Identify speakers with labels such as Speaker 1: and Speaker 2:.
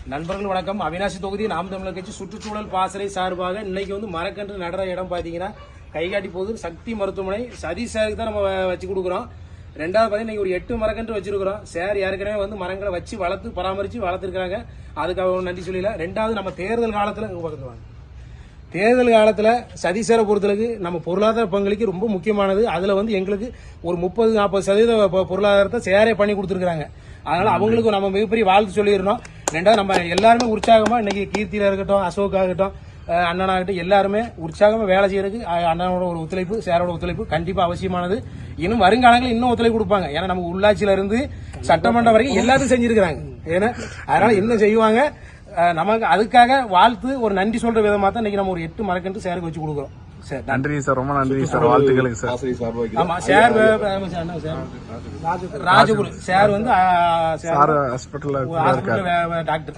Speaker 1: நண்பர்கள் வணக்கம். அவினாசி தொகுதி நாம் தமிழர் கட்சி சுற்றுச்சூழல் பாசறை சார்பாக இன்னைக்கு வந்து மரக்கன்று நடுற இடம் பாத்தீங்கன்னா கைகாட்டி போகுது சக்தி மருத்துவமனை சதீஷ் சாருக்கு தான் நம்ம வச்சு கொடுக்குறோம். ரெண்டாவது பாத்தீங்கன்னா இன்னைக்கு ஒரு 8 மரக்கன்று வச்சிருக்கிறோம். சார் ஏற்கனவே வந்து மரங்களை வச்சு வளர்த்து பராமரிச்சு வளர்த்துருக்காங்க. அதுக்காக நன்றி சொல்லல. ரெண்டாவது நம்ம தேர்தல் காலத்துல சதீஷரை பொறுத்தளவுக்கு நம்ம பொருளாதார பங்களிக்கு ரொம்ப முக்கியமானது. அதுல வந்து எங்களுக்கு ஒரு 30-40% பொருளாதாரத்தை சேரே பண்ணி கொடுத்துருக்காங்க. அதனால அவங்களுக்கு நம்ம மிகப்பெரிய வாழ்த்து சொல்லிடணும். ரெண்டாவது நம்ம எல்லாருமே உற்சாகமா இன்னைக்கு கீர்த்தியில இருக்கட்டும், அசோக் ஆகட்டும், அண்ணனாகட்டும் எல்லாருமே உற்சாகமா வேலை செய்யறதுக்கு அண்ணனோட ஒரு ஒத்துழைப்பு, சேரோட ஒத்துழைப்பு கண்டிப்பா அவசியமானது. இன்னும் வருங்காலங்களில் இன்னும் ஒத்துழைப்பு கொடுப்பாங்க. ஏன்னா நம்ம உள்ளாட்சியில இருந்து சட்டமன்றம் வரைக்கும் எல்லாத்தையும் செஞ்சிருக்கிறாங்க. ஏன்னா அதனால இன்னும் செய்வாங்க. நமக்கு அதுக்காக வாழ்த்து ஒரு நன்றி சொல்ற விதமா தான் இன்னைக்கு நம்ம ஒரு 8 மரக்கன்று சேருக்கு வச்சு கொடுக்குறோம். சார் நன்றி சார், ரொம்ப நன்றி சார், வாழ்த்துக்களுக்கு சார். ஆமா சார், ராஜகுரு சார் வந்து ஹாஸ்பிட்டல் டாக்டர்.